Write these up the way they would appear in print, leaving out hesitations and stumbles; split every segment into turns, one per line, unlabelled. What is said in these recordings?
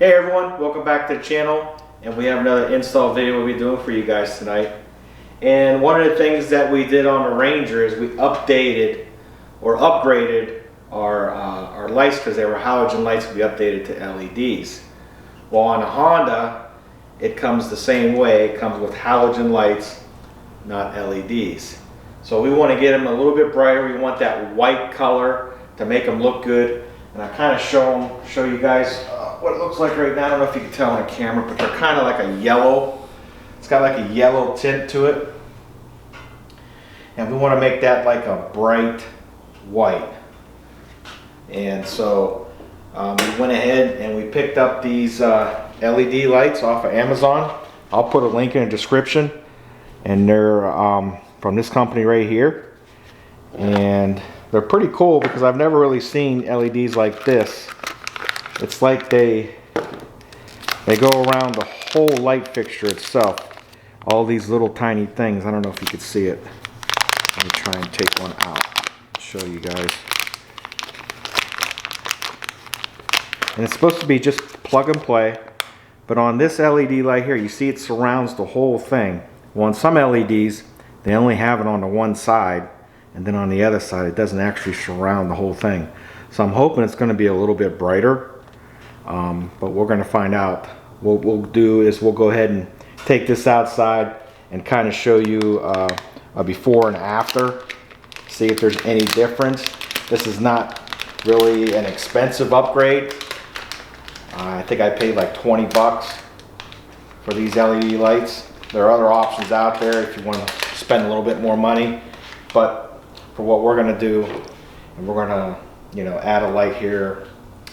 Hey everyone, welcome back to the channel, and we have another install video we'll be doing for you guys tonight. And one of the things that we did on the Ranger is we updated or upgraded our lights, because they were halogen lights. We updated to LEDs. Well, on the Honda, it comes the same way. It comes with halogen lights, not LEDs. So we want to get them a little bit brighter. We want that white color to make them look good. And I kind of show you guys what it looks like right now. I don't know if you can tell on the camera, but they're kind of like a yellow. It's got like a yellow tint to it. And we want to make that like a bright white. And so we went ahead and we picked up these LED lights off of Amazon. I'll put a link in the description. And they're from this company right here. And they're pretty cool because I've never really seen LEDs like this. It's like they go around the whole light fixture itself. All these little tiny things. I don't know if you could see it. Let me try and take one out. Show you guys. And it's supposed to be just plug and play. But on this LED light here, you see it surrounds the whole thing. Well, on some LEDs, they only have it on the one side. And then on the other side, it doesn't actually surround the whole thing. So I'm hoping it's going to be a little bit brighter. But we're going to find out. What we'll do is we'll go ahead and take this outside and kind of show you a before and after. See if there's any difference. This is not really an expensive upgrade. I think I paid like 20 bucks for these LED lights. There are other options out there if you want to spend a little bit more money. But for what we're going to do, and we're going to, add a light here,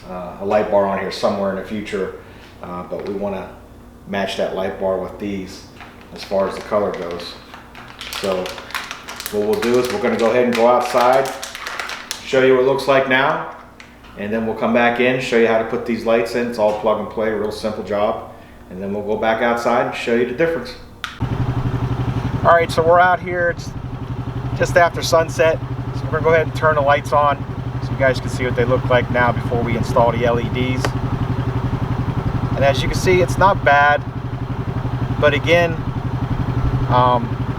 a light bar on here somewhere in the future. But we want to match that light bar with these as far as the color goes. So what we'll do is we're going to go ahead and go outside, show you what it looks like now, and then we'll come back in, show you how to put these lights in. It's all plug and play, real simple job. And then we'll go back outside and show you the difference. All right, so we're out here. It's just after sunset. So we're going to go ahead and turn the lights on so you guys can see what they look like now before we install the LEDs. And as you can see, it's not bad. But again,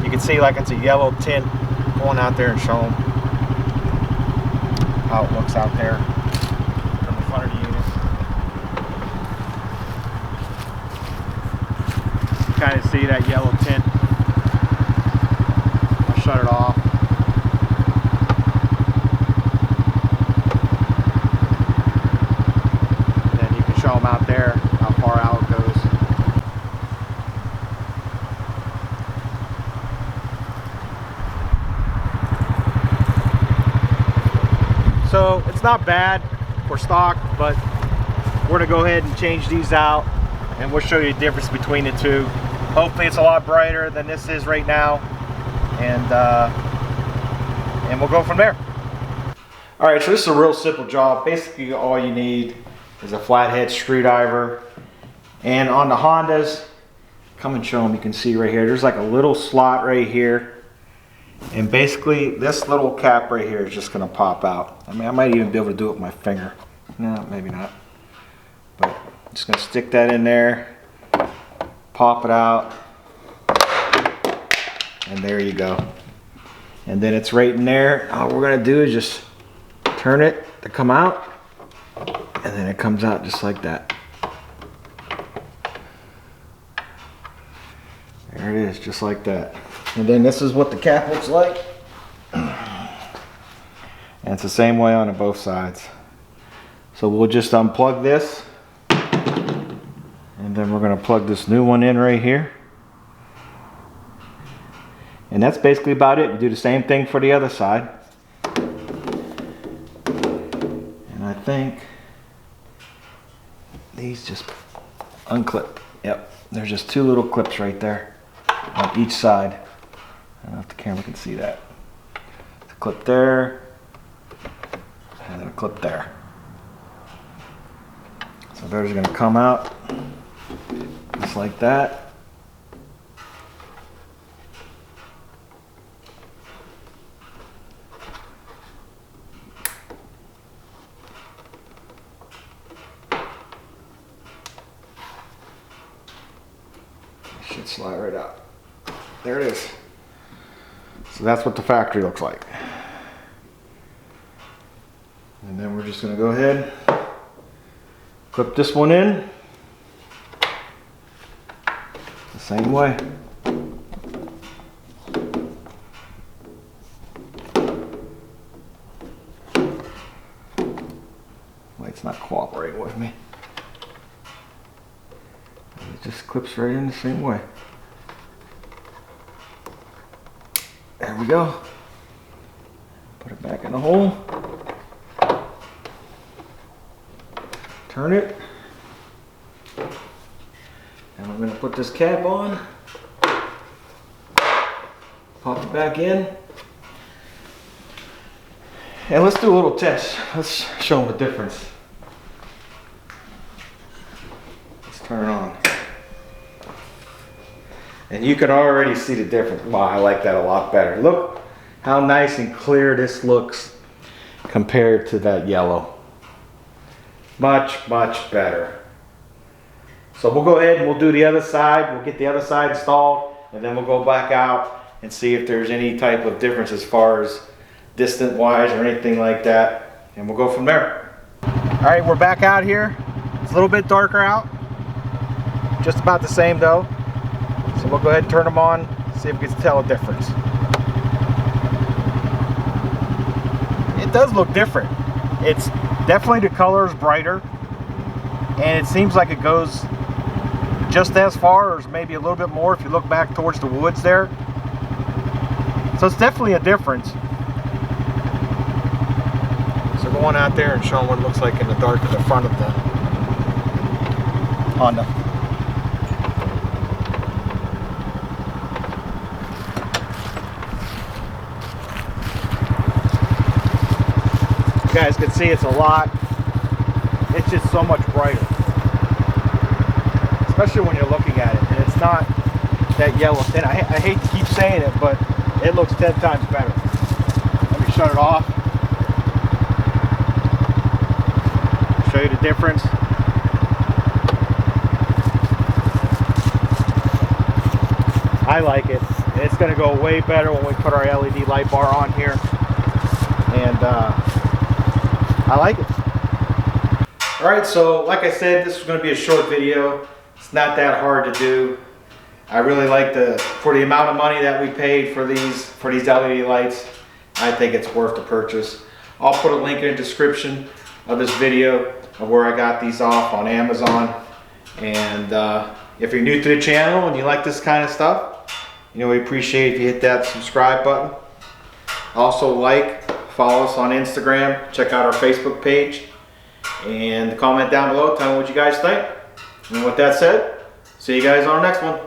you can see like it's a yellow tint. Going out there and show them how it looks out there from the front of the unit. You kind of see that yellow tint. I'll shut it off. And then you can show them out there how far out it goes. So it's not bad for stock, but we're gonna go ahead and change these out, and we'll show you the difference between the two. Hopefully it's a lot brighter than this is right now, and we'll go from there. All right, so this is a real simple job. Basically all you need is a flathead screwdriver, and on the Hondas, come and show them, you can see right here, there's like a little slot right here. And basically, this little cap right here is just going to pop out. I mean, I might even be able to do it with my finger. No, maybe not. But I'm just going to stick that in there, pop it out, and there you go. And then it's right in there. All we're going to do is just turn it to come out, and then it comes out just like that. There it is, just like that. And then this is what the cap looks like. And it's the same way on both sides. So we'll just unplug this. And then we're going to plug this new one in right here. And that's basically about it. You do the same thing for the other side. And I think these just unclip. Yep, there's just two little clips right there on each side. I don't know if the camera can see that. It's a clip there, and then a clip there. So those are going to come out just like that. slide right out. There it is. So that's what the factory looks like. And then we're just going to go ahead, clip this one in the same way. Light's not cooperating with me. It just clips right in the same way. There we go. Put it back in the hole. Turn it. And I'm going to put this cap on. Pop it back in. And let's do a little test. Let's show them the difference. Let's turn it on. And you can already see the difference. Wow, I like that a lot better. Look how nice and clear this looks compared to that yellow. Much, much better. So we'll go ahead and we'll do the other side. We'll get the other side installed, and then we'll go back out and see if there's any type of difference as far as distant wise or anything like that. And we'll go from there. All right, we're back out here. It's a little bit darker out. Just about the same though. So we'll go ahead and turn them on, see if we can tell a difference. It does look different. It's definitely, the color is brighter, and it seems like it goes just as far, or maybe a little bit more if you look back towards the woods there. So it's definitely a difference. So going out there and showing what it looks like in the dark at the front of the Honda. You guys can see it's it's just so much brighter, especially when you're looking at it, and it's not that yellow. And I hate to keep saying it, but it looks 10 times better. Let me shut it off, show you the difference. I like it. It's going to go way better when we put our LED light bar on here, and I like it. Alright, so like I said, this is going to be a short video. It's not that hard to do. I really like for the amount of money that we paid for these LED lights, I think it's worth the purchase. I'll put a link in the description of this video of where I got these off on Amazon. And if you're new to the channel and you like this kind of stuff, we appreciate if you hit that subscribe button. Also follow us on Instagram, check out our Facebook page, and comment down below, tell me what you guys think. And with that said, see you guys on our next one.